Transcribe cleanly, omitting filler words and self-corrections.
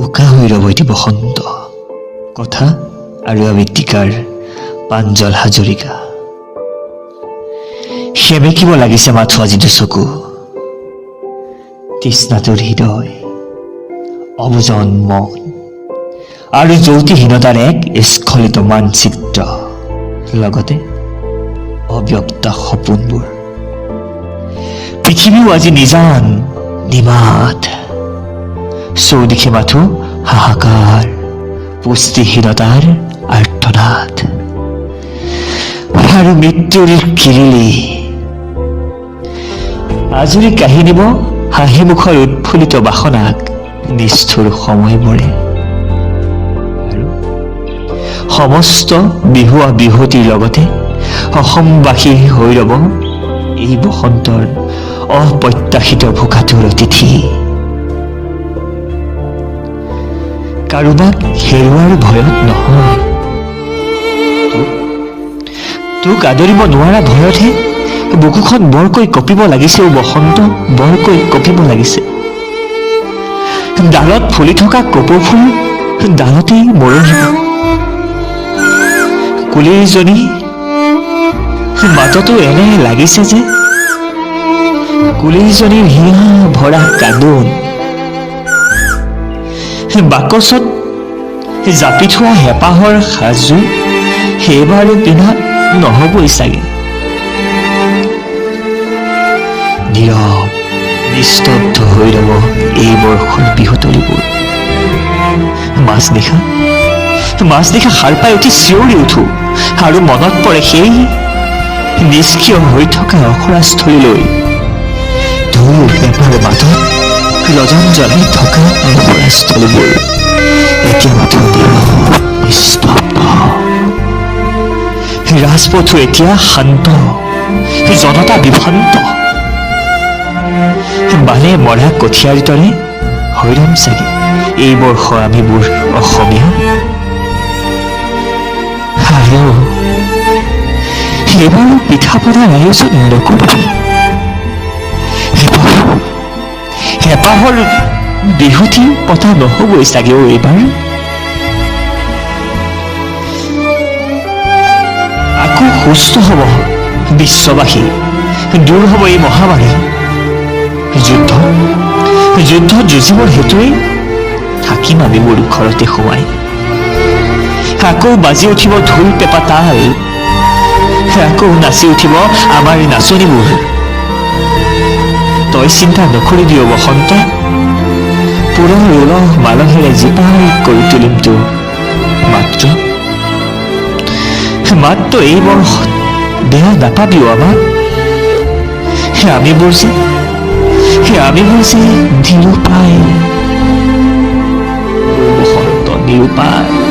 উকা হৈ ৰব এটি বসন্ত কথা আৰু আবৃত্তিকাৰ প্ৰাঞ্জল হাজৰিকা। সেমেকিব লাগিছে মাথো আজিতো চকু, তৃষ্ণাটোৰ হৃদয় অবুজন মন আৰু জ্যোতিহীনতাৰ এক স্খলিত মানচিত্ৰ, লগতে অব্যক্ত সপোনবোৰ। পৃথিৱীও আজি নিজান নিমাত, চৌদিশে মাথো হাহাকাৰ, পুষ্টিহীনতাৰ আৰ্তনাদ আৰু মৃত্যুৰ কিৰিলি। আজৰি কাঢ়ি নিব হাঁহিমুখৰ উৎফুল্লিত বাসনাক নিষ্ঠুৰ সময়বোৰে, আৰু সমস্ত বিহুৱা বিহুতিৰ লগতে অসমবাসী হৈ ৰব এই বসন্তৰ অপ্ৰত্যাশিত ভোকাতুৰ অতিথি। কাৰোবাক হেৰুৱাৰ ভয়ত নহয়, তোক আদৰিব নোৱাৰা ভয়তহে বুকুখন বৰকৈ কঁপিব লাগিছে। বসন্ত বৰকৈ কঁপিব লাগিছে। ডালত ফুলি থকা কপৌ ফুল ডালতেই মৰহিব। কুলিৰজনী মাততো এনে লাগিছে যে কুলিৰজনীৰ হিয়া ভৰা কান্দোন, বাকচত জাপি থোৱা হেঁপাহৰ সাজযোৰ সেইবাৰো পিন্ধা নহবই চাগে। নীৰৱ নিস্তব্ধ হৈ ৰব এই বৰ্ষৰ বিহুতলিবোৰ। মাজনিশা সাৰ পাই উঠি চিঞৰি উঠো আৰু মনত পৰে সেই নিষ্ক্ৰিয় হৈ থকা অখৰাস্থলীলৈ। ঢোল পেঁপাৰ মাজত ৰজন জ্বলাই থকা অখৰাস্থলীবোৰ এতিয়া মাথো নিস্তব্ধ। ৰাজপথো এতিয়া শান্ত, জনতা বিভ্ৰান্ত। বানে মৰা কঠীয়াৰ দৰে হৈৰম চাগে এই বৰ্ষ আমিবোৰ অসমীয়া। আৰু এইবাৰো পিঠা পনাৰ আয়োজন নকৰিবি। হেঁপাহৰ বিহুতি পতা নহবই চাগেও এইবাৰ। আকৌ সুস্থ হব বিশ্ববাসী, দূৰ হব এই মহামাৰী। যুদ্ধত যুঁজিবৰ হেতুৱেই থাকিম আমিবোৰ ঘৰতে সোমাই। আকৌ বাজি উঠিব ঢোল পেঁপা তাল, আকৌ নাচি উঠিব আমাৰ নাচনীবোৰ। তই চিন্তা নকৰিবি বসন্ত, পুৰৰ উলহ মালহেৰে জীপাল কৰি তুলিম তোৰ। মাত্ৰ এই বৰ্ষত বেয়া নাপাবিও আমাক। আমিবোৰ যে নিৰুপায় বসন্ত, নিৰুপায়।